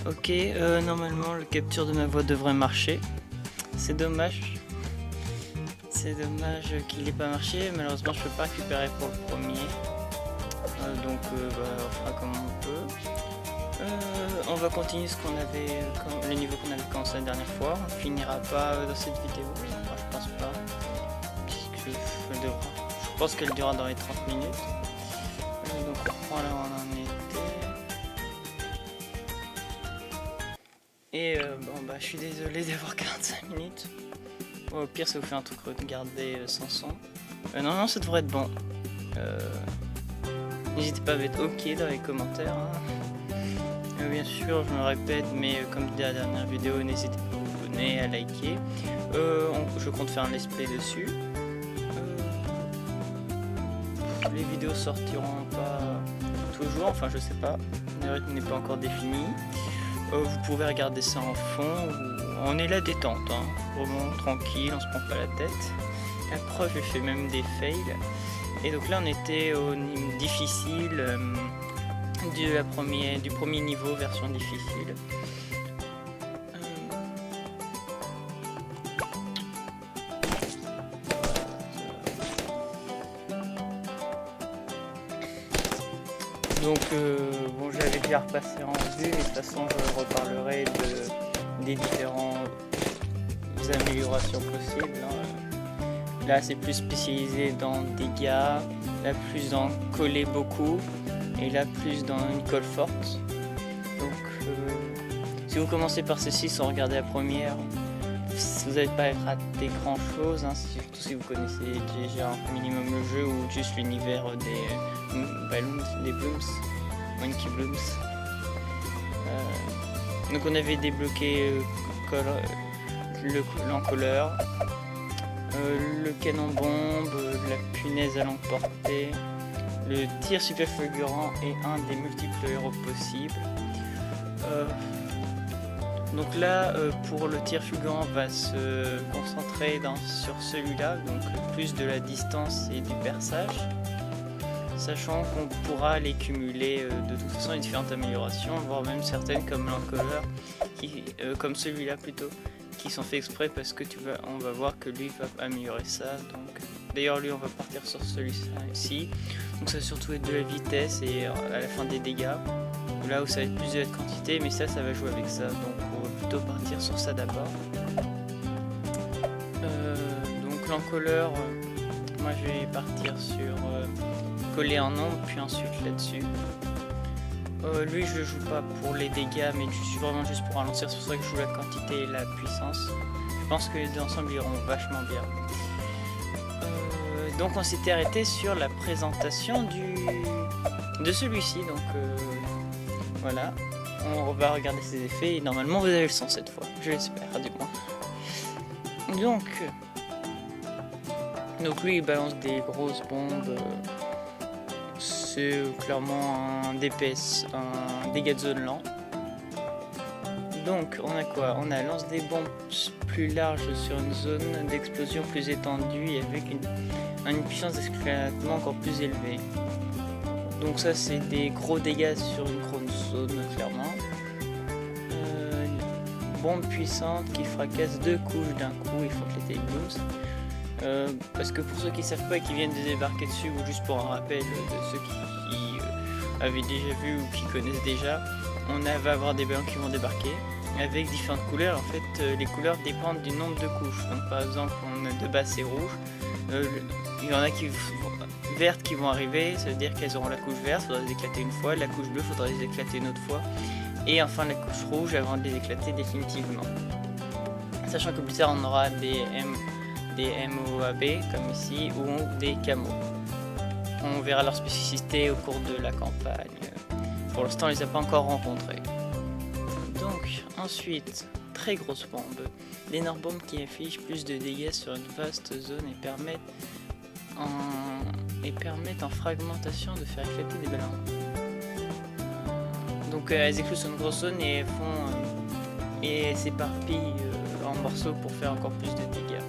Ok, normalement le capture de ma voix devrait marcher. C'est dommage. C'est dommage qu'il n'ait pas marché. Malheureusement, je peux pas récupérer pour le premier. Donc, on fera comme on peut. On va continuer ce qu'on avait, le niveau qu'on avait commencé la dernière fois. On finira pas dans cette vidéo. Enfin, je pense pas. Je pense qu'elle durera dans les 30 minutes. Donc, on reprend là où on en était. Et je suis désolé d'avoir 45 minutes. Au pire, ça vous fait un truc regarder sans son. Non, ça devrait être bon. N'hésitez pas à mettre OK dans les commentaires. Bien sûr, je me répète, mais comme dit la dernière vidéo, n'hésitez pas à vous abonner, à liker. Je compte faire un let's play dessus. Les vidéos sortiront pas toujours, enfin je sais pas, le rythme n'est pas encore défini. Vous pouvez regarder ça en fond, on est là détente, vraiment tranquille, on se prend pas la tête. La preuve, j'ai fait même des fails. Et donc là on était au niveau difficile du premier niveau, version difficile. Donc j'avais déjà repassé en vue, et de toute façon je reparlerai des différentes améliorations possibles. Là c'est plus spécialisé dans dégâts, là plus dans coller beaucoup, et là plus dans une colle forte. Donc si vous commencez par ceci sans regarder la première, vous n'allez pas rater grand chose, surtout si vous connaissez déjà un minimum le jeu ou juste l'univers des Balloons, des Blooms, Monkey Blooms. Donc on avait débloqué l'encolleur, le canon bombe, la punaise à longue portée, le tir super fulgurant et un des multiples héros possibles. Donc là, pour le tir fulgurant, on va se concentrer sur celui-là, donc plus de la distance et du perçage, sachant qu'on pourra les cumuler de toute façon les différentes améliorations, voire même certaines comme l'encolleur, comme celui-là plutôt, qui sont faits exprès parce que on va voir que lui va améliorer ça. Donc d'ailleurs lui on va partir sur celui-ci, donc ça va surtout être de la vitesse et à la fin des dégâts. Là où ça va être plus de la quantité, mais ça va jouer avec ça, donc on va plutôt partir sur ça d'abord. Donc l'encolleur, moi je vais partir sur coller en nombre, puis ensuite là-dessus. Lui je joue pas pour les dégâts, mais je suis vraiment juste pour ralentir, c'est pour ça que je joue la quantité et la puissance. Je pense que les deux ensemble iront vachement bien. Donc on s'était arrêté sur la présentation de celui-ci, donc voilà, on va regarder ses effets et normalement vous avez le son cette fois, je l'espère du moins. Donc lui il balance des grosses bombes, c'est clairement un DPS, un dégât de zone lent. Donc on a quoi? On a lance des bombes plus large sur une zone d'explosion plus étendue et avec une puissance d'éclatement encore plus élevée. Donc ça c'est des gros dégâts sur une grande zone clairement. Bombe puissante qui fracasse 2 couches d'un coup, il faut que les Blooms. Parce que pour ceux qui savent pas et qui viennent de débarquer dessus, ou juste pour un rappel de ceux qui avaient déjà vu ou qui connaissent déjà, on va avoir des ballons qui vont débarquer avec différentes couleurs. En fait les couleurs dépendent du nombre de couches. Donc par exemple de base c'est rouge, il y en a qui vertes qui vont arriver, ça veut dire qu'elles auront la couche verte, il faudra les éclater une fois, la couche bleue, il faudra les éclater une autre fois, et enfin la couche rouge avant de les éclater définitivement. Sachant que plus tard on aura des MOAB comme ici, ou des camos. On verra leur spécificité au cours de la campagne. Pour l'instant on les a pas encore rencontrés. Donc ensuite, très grosse bombe, d'énormes bombes qui affichent plus de dégâts sur une vaste zone et permettent en fragmentation de faire éclater des ballons. Donc elles éclosent sur une grosse zone et s'éparpillent en morceaux pour faire encore plus de dégâts.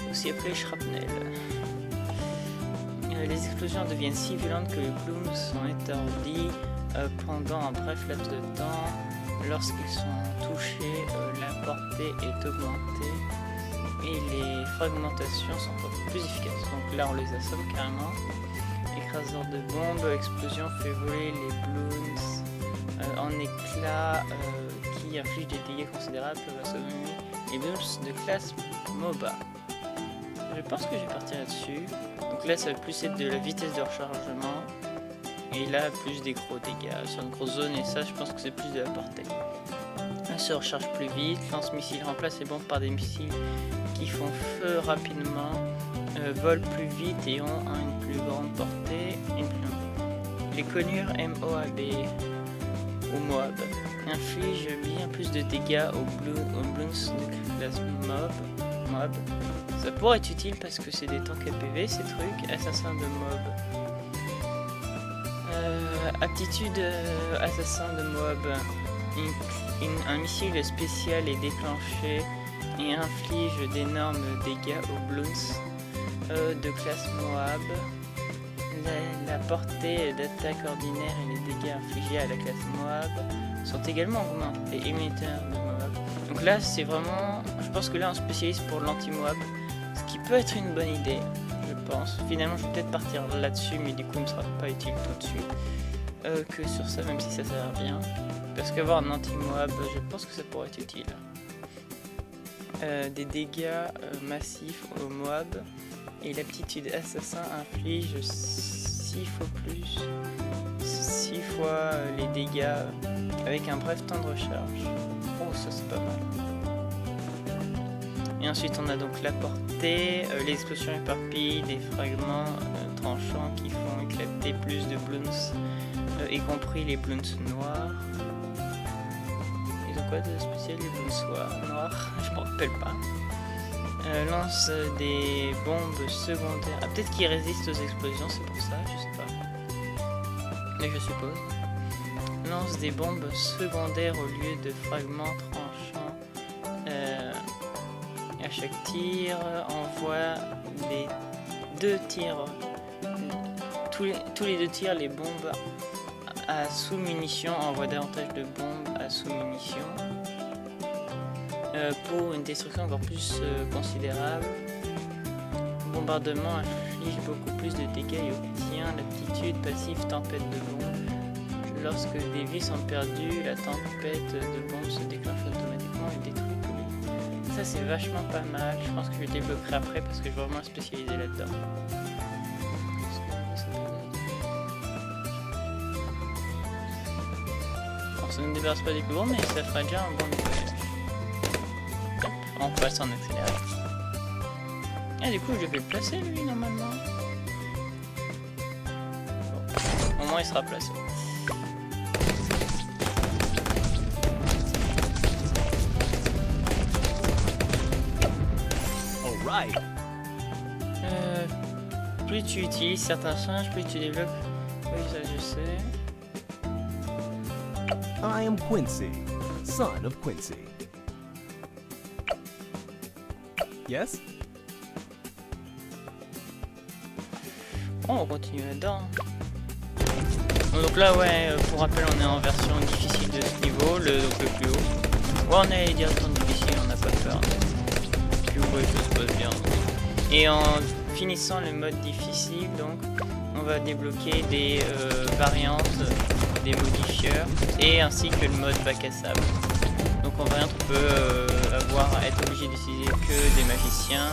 Aussi appelé shrapnel. Les explosions deviennent si violentes que les blooms sont étourdis pendant un bref laps de temps. lorsqu'ils sont touchés, la portée est augmentée et les fragmentations sont encore plus efficaces. Donc là on les assomme carrément. Écraseur de bombes, explosion fait voler les bloons en éclats qui infligent des dégâts considérables, peuvent assommer les bloons de classe MOBA. Je pense que je vais partir là-dessus. Donc là ça va plus être de la vitesse de rechargement. Et là plus des gros dégâts sur une grosse zone, et ça je pense que c'est plus de la portée. Elle se recharge plus vite, lance-missiles remplace les bombes par des missiles qui font feu rapidement, volent plus vite et ont une plus grande portée. Les conures MOAB ou MOAB infligent bien plus de dégâts aux bloons de classe MOB. Ça pourrait être utile parce que c'est des tanks APV ces trucs. Assassin de MOB. Aptitude assassin de MOAB. Un missile spécial est déclenché et inflige d'énormes dégâts aux bloons de classe MOAB. La portée d'attaque ordinaire et les dégâts infligés à la classe MOAB sont également augmentés. Émetteurs de MOAB. Donc là c'est vraiment, je pense que là on spécialise pour l'anti-MOAB, ce qui peut être une bonne idée. Je pense. Finalement je vais peut-être partir là-dessus, mais du coup il ne sera pas utile tout de suite que sur ça, même si ça sert bien. Parce qu'avoir un anti-MOAB, je pense que ça pourrait être utile. Des dégâts massifs au MOAB et l'aptitude assassin inflige 6 fois les dégâts avec un bref temps de recharge. Oh ça c'est pas mal. Et ensuite on a donc la portée, les explosions éparpillées, des fragments tranchants qui font éclater plus de bloons, y compris les bloons noirs. Ils ont quoi de spécial les bloons noirs? Je me rappelle pas. Lance des bombes secondaires. Ah, peut-être qu'ils résistent aux explosions, c'est pour ça, je sais pas. Mais je suppose. Lance des bombes secondaires au lieu de fragments tranchants. À chaque tir, envoie les 2 tirs. Tous les 2 tirs, les bombes à sous-munitions envoient davantage de bombes à sous-munitions. Pour une destruction encore plus considérable. Bombardement inflige beaucoup plus de dégâts et obtient l'aptitude passive tempête de bombes. Lorsque des vies sont perdues, la tempête de bombes se déclenche automatiquement et détruit tous les. Ça c'est vachement pas mal. Je pense que je le débloquerai après parce que je vais vraiment spécialiser là-dedans. Alors ça ne débarrasse pas des plus gros, mais ça fera déjà un bon nettoyage. On passe en accéléré. Ah du coup je devais le placer lui normalement. Bon. Au moins il sera placé. Alright. Plus tu utilises certains singes, plus tu développes. Oui ça je sais. I am Quincy, son of Quincy. Yes? Oh, on continue là-dedans. Bon, donc là, ouais, pour rappel, on est en version difficile de ce niveau, donc le plus haut. Ouais, on est directement difficile, on n'a pas peur. Puis vous voyez que ça se passe bien. Et en finissant le mode difficile, donc, on va débloquer des variantes, des modifieurs, et ainsi que le mode bac à sable. Donc en variante, on peut être obligé d'utiliser que des magiciens,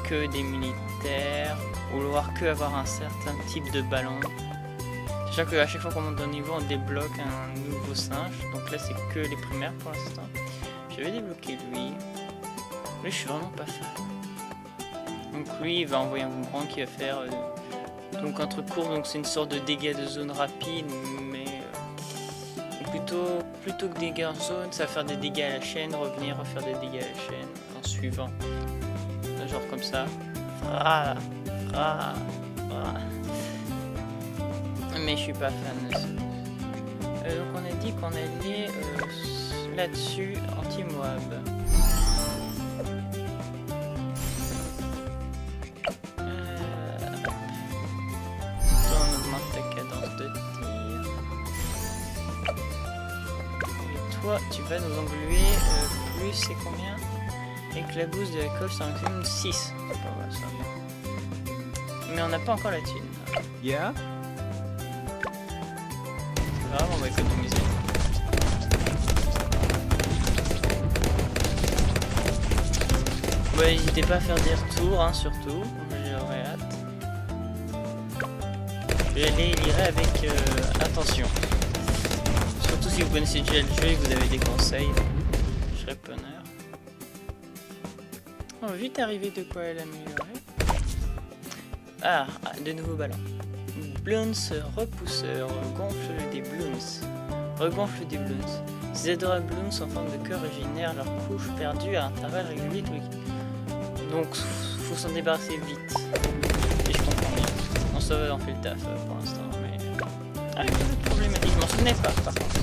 que des militaires, ou vouloir que avoir un certain type de ballon. Sachant qu'à chaque fois qu'on monte d'un niveau, on débloque un nouveau singe. Donc là, c'est que les primaires pour l'instant. Je vais débloquer lui. Lui, je suis vraiment pas fan. Donc lui, il va envoyer un boomerang qui va faire donc entre court, donc c'est une sorte de dégâts de zone rapide, mais plutôt que dégâts en zone, ça va faire des dégâts à la chaîne, revenir, refaire des dégâts à la chaîne en suivant. Genre comme ça. Mais je suis pas fan de ça. Donc on a dit qu'on allait là-dessus, anti-Moab. On augmente ta cadence de tir. Et toi, tu vas nous engluer. Plus, c'est combien? Éclabousse de la colle, c'est un maximum de 6. C'est pas mal, ça. Mais on n'a pas encore la thune. Yeah? C'est grave, on va économiser. Ouais, n'hésitez pas à faire des retours, hein, surtout. J'aurais hâte. Je vais les lire avec attention. Surtout si vous connaissez déjà le jeu et que vous avez des conseils. Je serais preneur. On va vite arriver de quoi l'améliorer. Ah, de nouveaux ballons. Bloons repousseur, gonfle des bloons. Regonfle des bloons. Ces adorables bloons en forme de cœur régénèrent leurs couches perdues à intervalles réguliers tous les... Donc, faut s'en débarrasser vite. Et je comprends bien. On ça va en fait le taf pour l'instant, mais... Ah, il y a d'autres problématiques. Je m'en souvenais pas, par contre.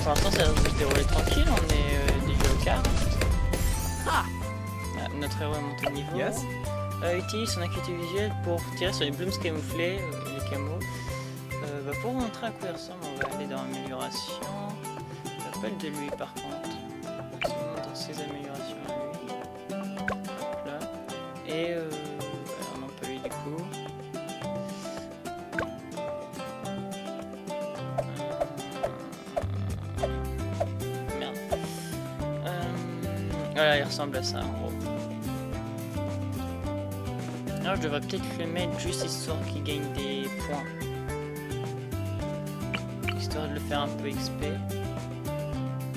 Pour l'instant, ça va se dérouler tranquille. On est déjà au quart. Ah, notre héros est monté de niveau. Yes? Utilise son acuité visuelle pour tirer sur les blooms camouflés, les camos. Pour vous montrer à quoi il ressemble, on va aller dans amélioration. Rappelle de lui par contre. Dans ses améliorations à lui. Là. Et non pas lui du coup. Merde. Voilà, il ressemble à ça en gros. Alors je devrais peut-être le mettre juste histoire qu'il gagne des points. Histoire de le faire un peu XP.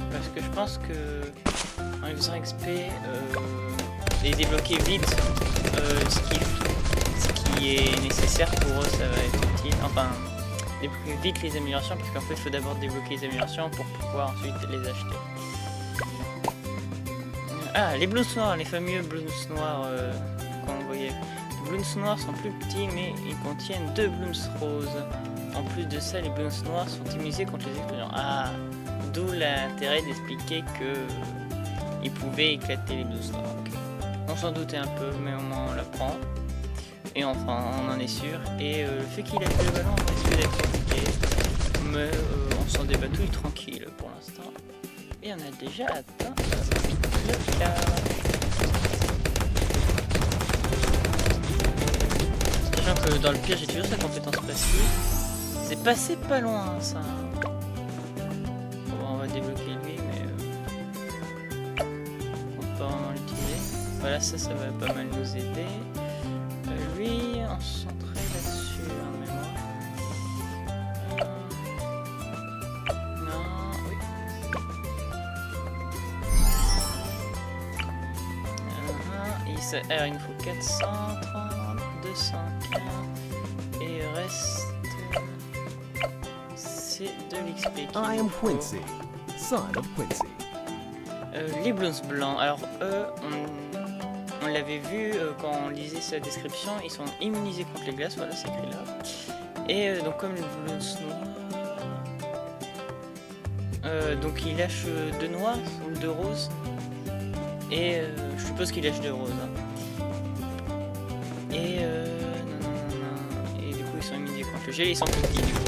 Parce que je pense que en lui faisant XP, les débloquer vite, ce qui est nécessaire pour eux, ça va être utile. Enfin, débloquer vite les améliorations, parce qu'en fait, il faut d'abord débloquer les améliorations pour pouvoir ensuite les acheter. Ah, les bloons noirs, les fameux bloons noirs qu'on voyait. Les bloons noirs sont plus petits, mais ils contiennent 2 bloons roses. En plus de ça, les bloons noirs sont immunisés contre les explosions. Ah, d'où l'intérêt d'expliquer que il pouvait éclater les bloons noirs. Okay. On s'en doutait un peu, mais au moins on l'apprend. Et enfin, on en est sûr. Et le fait qu'il a fait le ballon risque d'être compliqué. Mais on s'en débatouille tranquille pour l'instant. Et on a déjà atteint le quart. Sachant que dans le pire, j'ai toujours sa compétence passive. C'est passé pas loin ça. Bon, on va débloquer lui, mais on peut pas vraiment l'utiliser. Voilà, ça va pas mal nous aider. Lui, on se centrait là-dessus en mémoire. Non, oui. Alors, il nous faut 430, 215. Et il reste... c'est de l'XP. I am Quincy, son of Quincy. Les bloons blancs, alors eux, on l'avait vu quand on lisait sa description, ils sont immunisés contre les glaces, voilà c'est écrit là. Et donc comme les bloons noirs, donc il lâche 2 noirs ou 2 roses. Et je suppose qu'il lâche 2 roses. Hein. Et non. Et du coup ils sont immunisés contre le gel, ils sont petits du coup.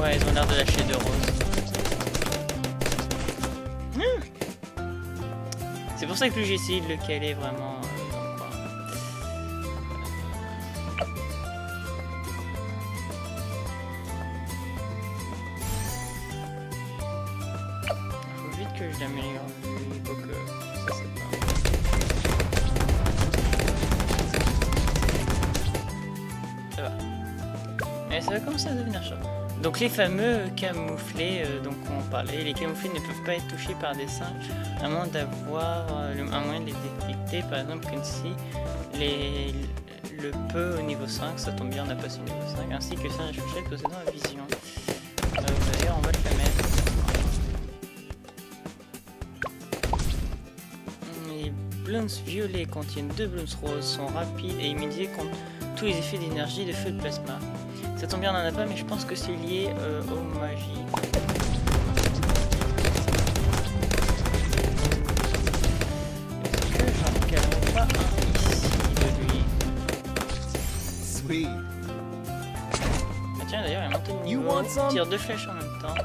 Ouais, ils ont l'air de lâcher 2 roses. C'est pour ça que j'ai essayé de le caler vraiment dans le coin. Faut vite que je l'améliore. Il faut que ça c'est pas... Ça va. Mais ça va commencer à devenir chaud. Donc les fameux camouflés dont on parlait, les camouflés ne peuvent pas être touchés par des singes à moins d'avoir un moyen de les détecter. Par exemple, Quincy, le peu au niveau 5, ça tombe bien, on a passé au niveau 5, ainsi que singe et chouchette possédant la vision. D'ailleurs, on va le mettre. Les bloons violets contiennent 2 bloons roses, sont rapides et immunisés contre tous les effets d'énergie de feu de plasma. Ça tombe bien, on n'en a pas, mais je pense que c'est lié aux magies. Est-ce que j'en calerai pas un ici de lui? Sweet. Awesome! tire 2 flèches en même temps. De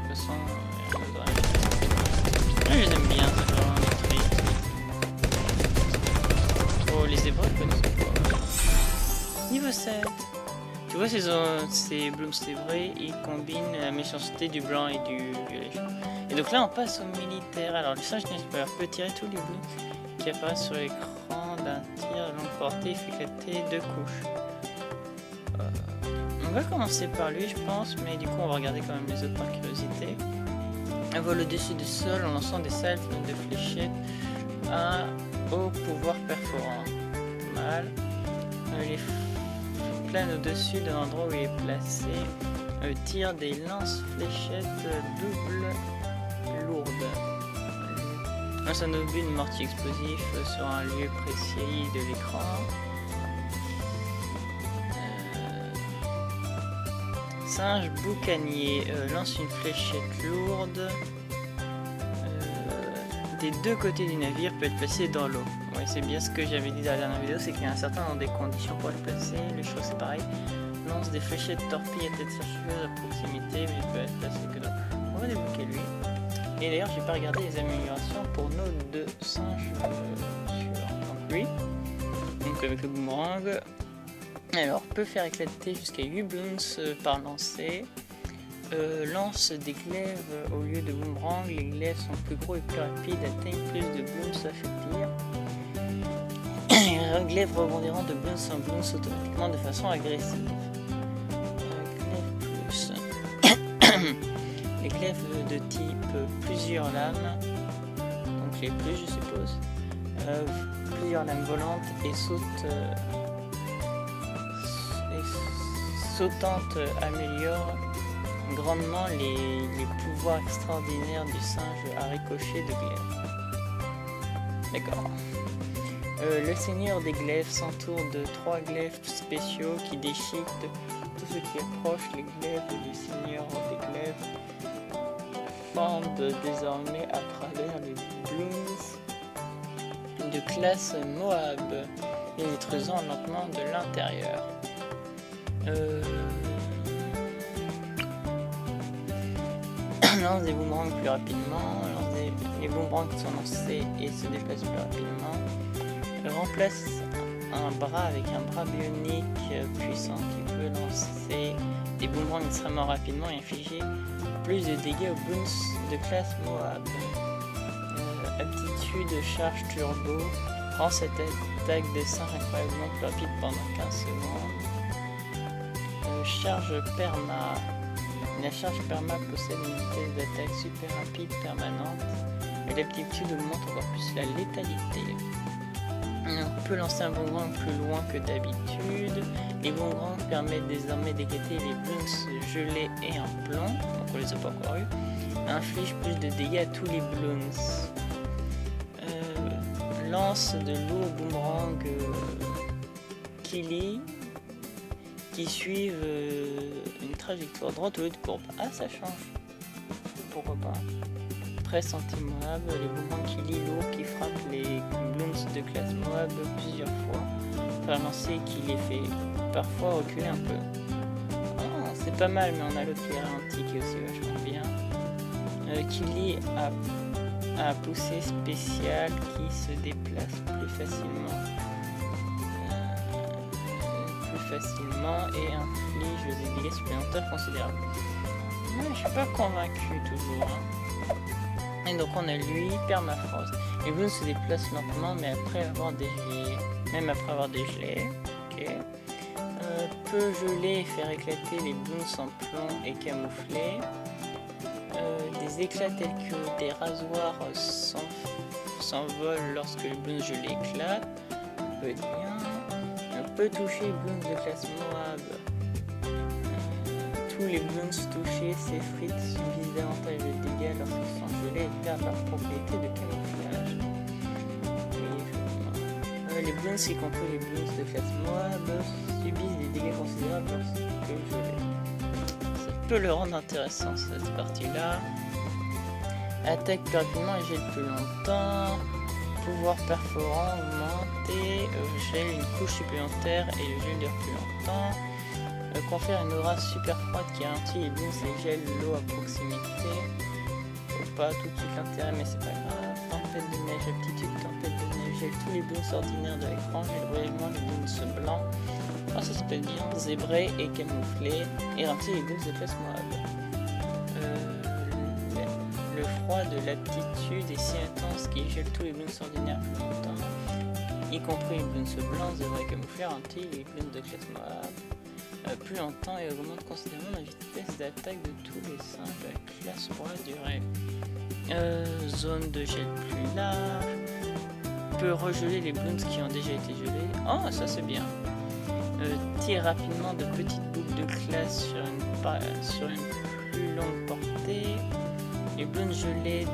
toute façon, je les aime bien, ça fait vraiment détruire. Oh, les zébras, je connaissais pas. Niveau 7. Tu vois, ces blooms, c'est vrai, ils combinent la méchanceté du blanc et du violet. Et donc là, on passe au militaire. Alors, le singe Nesper peut tirer tous les blooms qui apparaissent sur l'écran d'un tir à longue portée et fait éclater 2 couches. On va commencer par lui, je pense, mais du coup, on va regarder quand même les autres par curiosité. Elle vole au-dessus du sol en lançant des salves de fléchettes à haut pouvoir perforant. Mal. Les plane au-dessus de l'endroit où il est placé. Tire des lance-fléchettes double lourdes. Lance un obus de mortier explosif sur un lieu précis de l'écran. Singe boucanier lance une fléchette lourde des 2 côtés du navire, peut être placé dans l'eau. Ouais, c'est bien ce que j'avais dit dans la dernière vidéo, c'est qu'il y a un certain nombre de conditions pour le placer. Le choix c'est pareil. Lance des fléchettes torpilles à tête chercheuse à proximité, mais il peut être placé que dans. On va débloquer lui. Et d'ailleurs, j'ai pas regardé les améliorations pour nos 2 singes sur lui. Donc avec le boomerang. Alors, peut faire éclater jusqu'à 8 blooms par lancer. Lance des glaives au lieu de boomerang. Les glaives sont plus gros et plus rapides, atteignent plus de blooms à chaque tir. Les glaives rebondiront de blooms en blooms automatiquement de façon agressive. Glaive plus. Les glaives de type plusieurs lames, donc les plus je suppose, plusieurs lames volantes et sautantes améliorent grandement les pouvoirs extraordinaires du singe à ricocher de glaives. D'accord. Le seigneur des glaives s'entoure de 3 glaives spéciaux qui déchiquetent tout ce qui approche les glaives du seigneur des glaives. Fendent désormais à travers les blooms de classe Moab, les détruisant lentement de l'intérieur. Lance des boomerangs plus rapidement, les boomerangs qui sont lancés et se déplacent plus rapidement. Remplace un bras avec un bras bionique puissant qui peut lancer des boomerangs extrêmement rapidement et infliger plus de dégâts aux blooms de classe Moab. Aptitude charge turbo rend cette attaque de singe incroyablement plus rapide pendant 15 secondes. Charge perma. La charge perma possède une vitesse d'attaque super rapide permanente et l'aptitude augmente encore plus la létalité. On peut lancer un boomerang plus loin que d'habitude. Les boomerangs permettent désormais d'éclater les blooms gelés et en plomb, donc on les a pas encore eu. Inflige plus de dégâts à tous les blooms. Lance de lourds boomerangs qui suivent une trajectoire droite au lieu de courbe. Ah, ça change. Pourquoi pas. Très anti-Moab, les boomerangs Kili lourds qui frappent les blooms de classe Moab plusieurs fois. Faire lancer qui les fait parfois reculer un peu. Oh, c'est pas mal, mais on a l'autre qui est ralenti qui est aussi vachement bien. Kili a poussée spéciale qui se déplace plus facilement. Et inflige des dégâts supplémentaires considérables. Mais je suis pas convaincu toujours. Hein. Et donc on a lui, permafrost. Les blooms se déplacent lentement, mais après avoir dégelé. Même après avoir dégelé. Ok. Peut geler et faire éclater les blooms en plomb et camoufler. Des éclats tels que des rasoirs s'envolent lorsque les blooms gelés éclatent. Ça peut être bien. Peut toucher les blooms de classe Moab. Tous les blooms touchés s'effritent, subissent davantage de dégâts lorsqu'ils sont gelés et perdent leur propriété de camouflage. Les blooms qui contrôlent les blooms de classe Moab subissent des dégâts considérables lorsque gelés. Ça peut le rendre intéressant cette partie-là. Attaque plus rapidement et gèle plus longtemps. pouvoir perforant augmenté, gèle une couche supplémentaire et le gel dure plus longtemps. Confère une aura super froide qui ralentit les blooms et gèle l'eau à proximité. Faut pas tout de suite l'intérêt, mais c'est pas grave. Tempête de neige, aptitude, tempête de neige, gèle tous les blooms ordinaires de l'écran, gèle brièvement les blooms blancs. Ah, ça s'appelle bien, zébré et camouflé, et ralentit les blooms de classe moab. Le froid de l'aptitude est si intense qu'il gèle tous les blooms ordinaires plus longtemps, y compris les blooms blancs, zébré et camouflé, ralentit les blooms de classe moab plus longtemps et augmente considérablement la vitesse d'attaque de tous les singes de la classe pour la durée. Zone de gel plus large. Peut regeler les blooms qui ont déjà été gelés. Oh, ça c'est bien. Tire rapidement de petites boucles de classe sur une plus longue portée. Les blooms gelés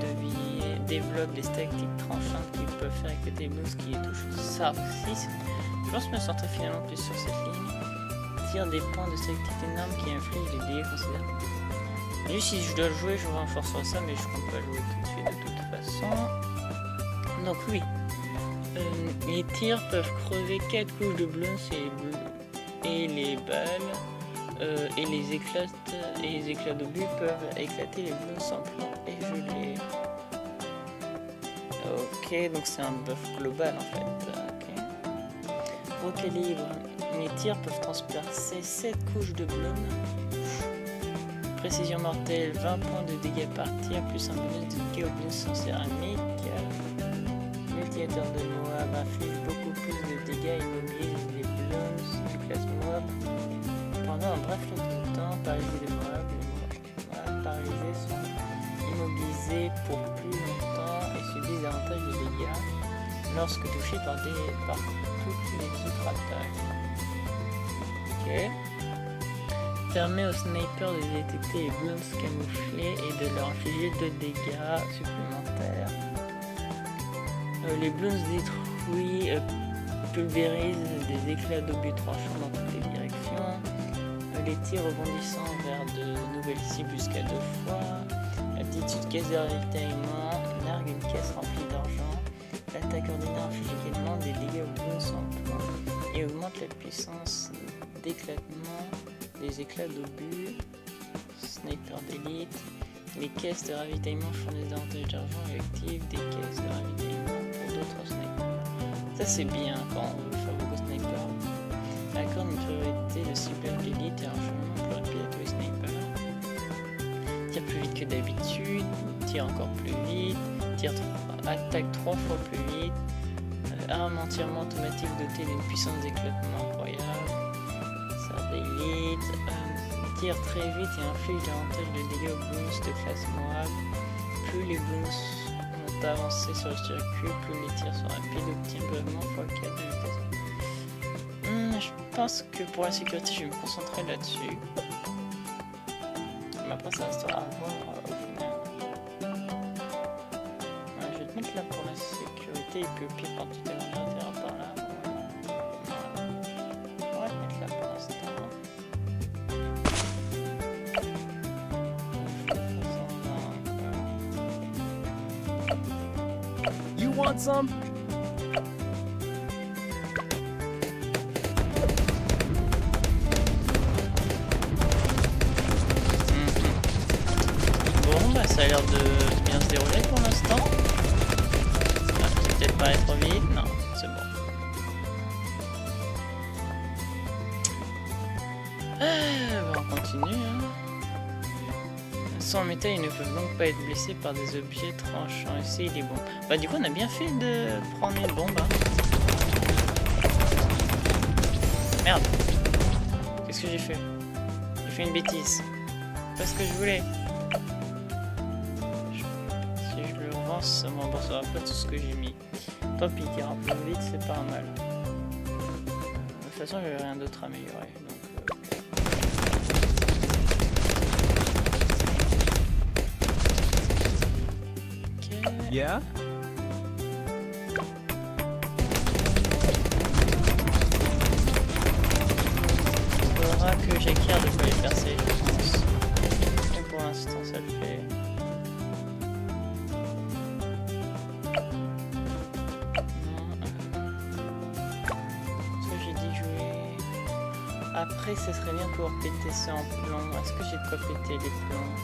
développent des statistiques tranchantes qui peuvent faire éclater les blooms qui les touchent. Ça aussi, je pense me centrer finalement plus sur cette ligne. Des points de statistiques énormes qui infligent des dégâts considérables. Lui, si je dois le jouer, je renforcerai ça, mais je compte pas jouer tout de suite de toute façon. Donc oui, les tirs peuvent crever 4 couches de blooms et les balles et les éclats d'obus peuvent éclater les blooms sans plan et geler. Ok, donc c'est un buff global en fait. Okay. Recalibre. Les tirs peuvent transpercer 7 couches de blooms. Précision mortelle, 20 points de dégâts par tir, plus un bonus de dégâts aux blooms sans céramique. Multilateur de Moab inflige beaucoup plus de dégâts et immobilise les blooms du classe Moab. Pendant un bref laps de temps, paralysés de Moab, les Moab paralysés sont immobilisés pour plus longtemps et subissent davantage de dégâts lorsque touchés par toutes les autres attaques. Okay. Permet aux snipers de détecter les blooms camouflés et de leur infliger 2 dégâts supplémentaires. Les blooms détruits pulvérisent des éclats d'obus tranchants dans toutes les directions. Les tirs rebondissant vers de nouvelles cibles jusqu'à 2 fois. Aptitude caisse de ravitaillement, largue une caisse remplie d'argent. L'attaque ordinaire inflige également des dégâts aux blooms sans plan et augmente la puissance d'éclatement des éclats d'obus. Sniper d'élite. Les caisses de ravitaillement fournissent davantage d'argent et activent des caisses de ravitaillement pour d'autres snipers. Ça c'est bien quand on veut faire beaucoup de snipers. Accorde une priorité de ciblage d'élite et un chemin plus rapide à tous les snipers. Tire plus vite que d'habitude, tire encore plus vite, attaque 3 fois plus vite. Arme entièrement automatique dotée d'une puissance d'éclatement incroyable. Sort d'élite. Tire très vite et inflige davantage de dégâts aux blooms de classe Moab. Plus les blooms ont avancé sur le circuit, plus les tirs sont rapides, obtient brièvement x4 de vitesse. Je pense que pour la sécurité, je vais me concentrer là-dessus. Mais après, ça restera à voir au final. Ouais, je vais te mettre là pour la sécurité et puis au pire, quand tu t'éloigneras par là. On va te mettre là pour l'instant. You want some? Bon, bah ça a l'air de bien se dérouler pour l'instant. Ah, c'est peut-être pas aller trop vite. Non, c'est bon. Bah, on continue. Hein. Sans métal, ils ne peuvent donc pas être blessés par des objets tranchants. Ici, il est bon. Bah, du coup, on a bien fait de prendre une bombe. Hein. Merde. Qu'est-ce que j'ai fait? J'ai fait une bêtise. C'est pas ce que je voulais. Si je le relance, ça me remboursera pas tout ce que j'ai mis. Tant pis, il ira plus vite, c'est pas mal. De toute façon, j'avais rien d'autre à améliorer. Donc, Yeah? il faudra que j'acquière de quoi les percer, je pense. Et pour l'instant, ça le fait. Après, ça serait bien de pouvoir péter ça en plomb. Est-ce que j'ai de quoi péter les plombs?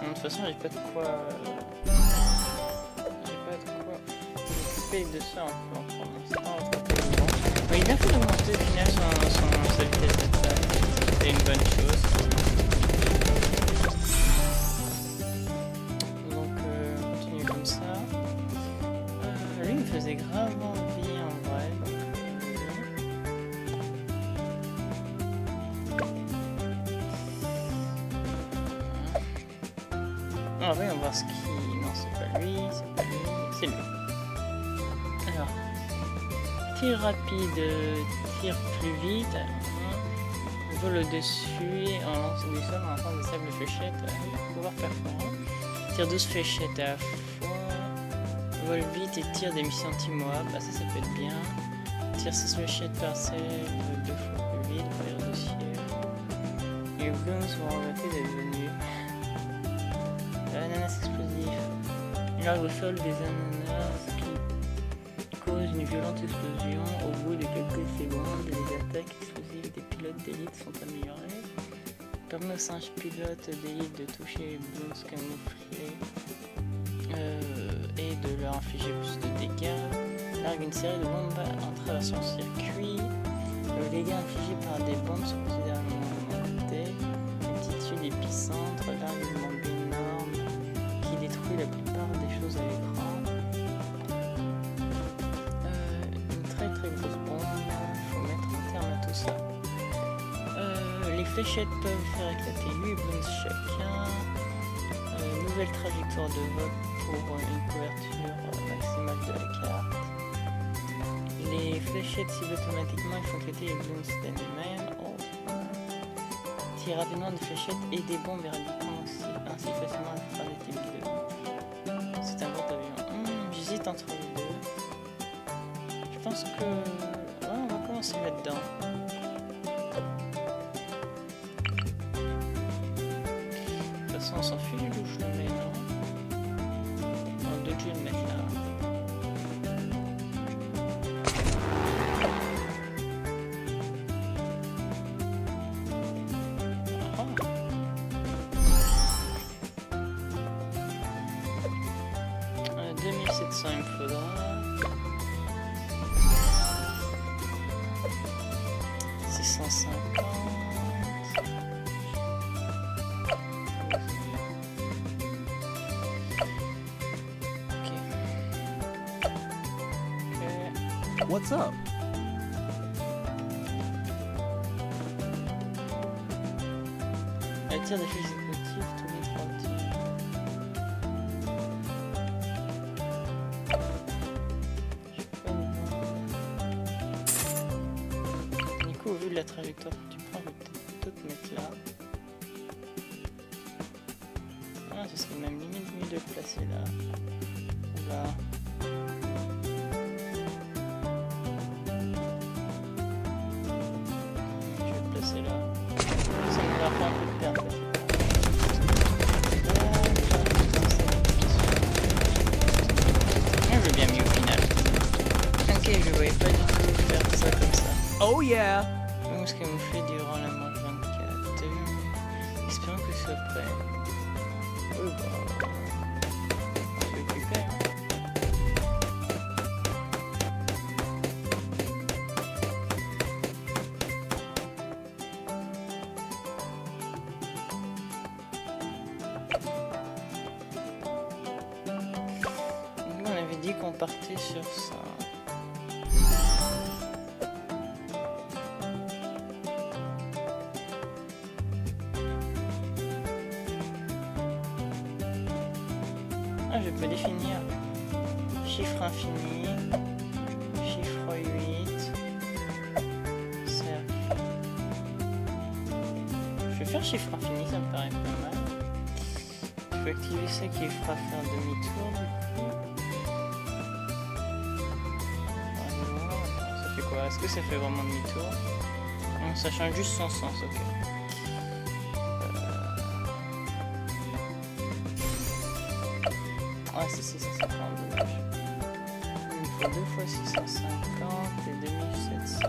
De toute façon, j'ai pas de quoi. J'ai pas de quoi m'occuper de ça en plomb pour l'instant. Oui, il a fait augmenter au final sa vitesse d'attaque. C'est une bonne chose. Donc, on continue comme ça. Lui, il me faisait grave envie en vrai. Ah oui, on va voir ce qui... Non, c'est pas lui, c'est lui. Alors, tir rapide, tire plus vite, vole au-dessus et en lançant du sol en lançant des sables fléchettes, pouvoir perforant. Tire 12 fléchettes à la fois, vole vite et tire des missions anti-moab, bah ça peut être bien. Tire 6 fléchettes par celle, 2 fois plus vite, pour les dossiers. Les blooms vont remonter des venus. Ananas explosif. Il arrive au sol des ananas qui causent une violente explosion. Au bout de quelques secondes, les attaques explosives des pilotes d'élite sont améliorées. Permet aux singes pilotes d'élite de toucher les blooms camouflés et de leur infliger plus de dégâts. Largue une série de bombes en traversant le circuit. Les dégâts infligés par des bombes sont considérablement augmentés. Altitude épicentre, largue une bombe énorme qui détruit la plupart des choses à l'écran. Une très grosse bombe, faut mettre un terme à tout ça. Les fléchettes peuvent faire éclater 8 blooms chacun. Nouvelle trajectoire de vol pour une couverture maximale de la carte. Les fléchettes ciblent automatiquement et font éclater les blooms d'elles-mêmes. Tire rapidement des fléchettes et des bombes éradiquant ainsi facilement la plupart des types de... C'est un gros avion. J'hésite entre les deux. Je pense que... Ouais, on va commencer là-dedans. De toute façon, on s'en fiche du loup, je le mets, non? Non, d'autres, je vais le mettre là. Ça il me faudra 650. Ok. What's up? Elle tire des fusils exécutifs tous les 3 tirs. Vu la trajectoire que tu prends, je vais peut-être te mettre là. Ah, ce serait même limite mieux de le placer là. Ou là. Je vais le placer là. Ça me va faire un peu de perte. Moi je veux bien mis au final. Ok, je voyais pas du tout faire ça comme ça. Oh yeah! Ce qu'elle me fait durant la manche 24. Espérons que ce soit prêt. Oh bah... On s'est occupé, hein. Nous, on avait dit qu'on partait sur ça. Je peux définir chiffre infini, chiffre 8, cercle. Je vais faire chiffre infini, ça me paraît pas mal. Je peux activer ça qui fera faire demi-tour du coup. Alors, ça fait quoi? Est-ce que ça fait vraiment demi-tour? Ça change juste son sens, ok. Ah, c'est 650, dommage. Il me faut 2 fois 650 et 2700.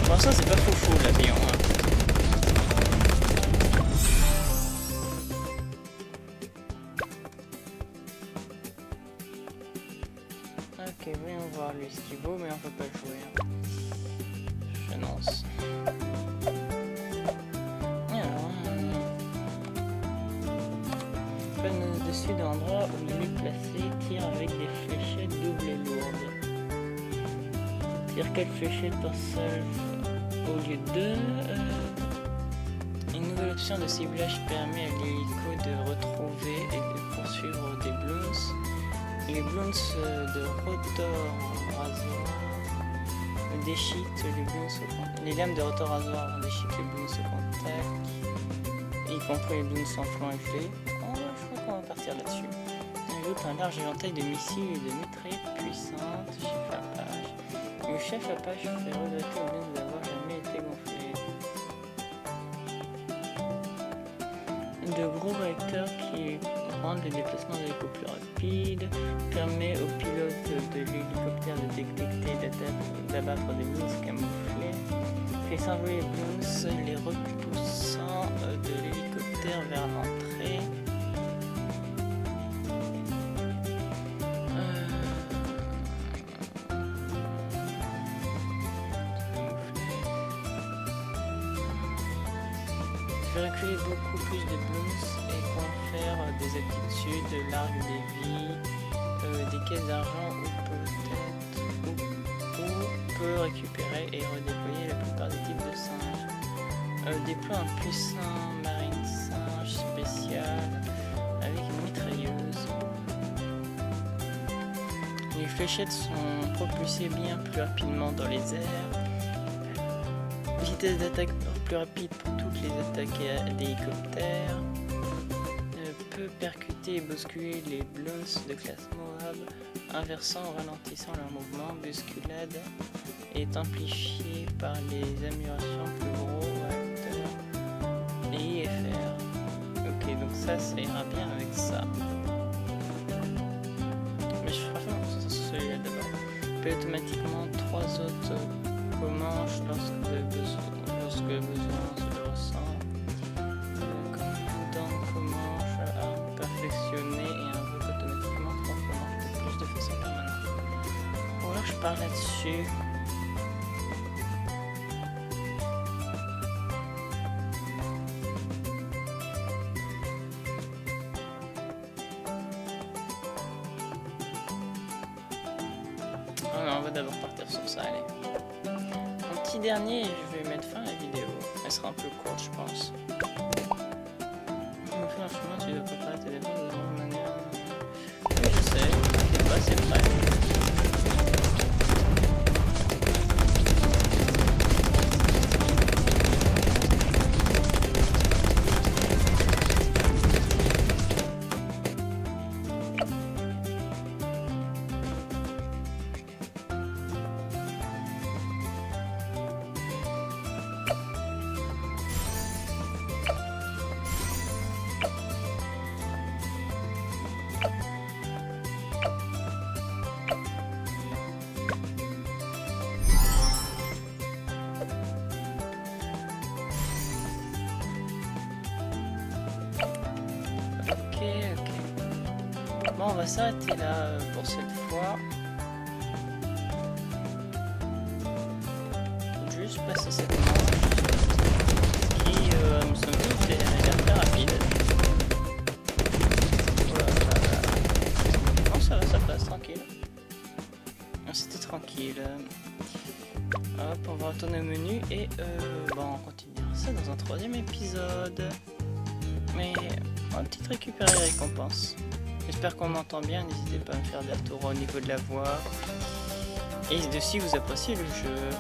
Bon, ça, c'est pas fou l'avion. Hein. Ok, voyons voir lui ce qu'il vaut, mais on peut pas le jouer. Hein. J'annonce. Alors, panneau dessus de l'endroit où il est placé, tire avec des fléchettes doubles et lourdes. Tire 4 fléchettes par seul au lieu de 2. Une nouvelle option de ciblage permet à l'hélico de retrouver et de poursuivre des blooms. Les blooms de rotor rasoir déchiquent les blooms au contact. Les lames de rotor rasoir déchiquent les blooms au contact, y compris les blooms sans flanc et clé. Oh, je crois qu'on va partir là-dessus. Ajoute un large éventail de missiles et de mitraillettes puissantes. Chef Apache. Le chef Apache fait regretter aux blooms d'avoir jamais été gonflé. De gros réacteurs qui rendent les déplacements de l'hélico plus rapides, permet aux pilotes de l'hélicoptère de détecter et d'abattre des blooms camouflés, fait s'envoler les blooms, les repoussant de l'hélicoptère vers l'entrée. Fait reculer beaucoup plus de blooms et confère des aptitudes, largue des vies, des caisses d'argent ou peut récupérer et redéployer la plupart des types de singes. Déploie un puissant marine singe spécial avec une mitrailleuse. Les fléchettes sont propulsées bien plus rapidement dans les airs. Vitesse d'attaque plus rapide pour toutes les attaques d'hélicoptères. Peut percuter et bousculer les blooms de classe Moab, inversant ou ralentissant leur mouvement. Bousculade est amplifiée par les améliorations plus gros réacteurs et IFR. Ok, donc ça ira bien avec ça. Mais je préfère celui-là d'abord. Peut automatiquement 3 autres comanches lorsque besoin se le ressent. Commandant comanche à perfectionner et invoque automatiquement 3 comanches de plus de façon permanente. Ou alors je parle là-dessus. Oh non, on va d'abord partir sur ça, allez. Un petit dernier et je vais mettre fin à la vidéo. Elle sera un peu courte, je pense. On fait un chemin, tu dois préparer tes défenses de la même manière. Oui, je sais, t'inquiète pas, c'est prêt. Bon, on va s'arrêter là pour cette fois. Juste passer cette manche qui, me semble, est l'air très rapide. Non, ça passe, tranquille. C'était tranquille. Hop, on va retourner au menu et bon, on continuera ça dans un 3e épisode. Mais on va peut-être récupérer les récompenses. J'espère qu'on m'entend bien, n'hésitez pas à me faire des retours au niveau de la voix. Et si vous appréciez le jeu.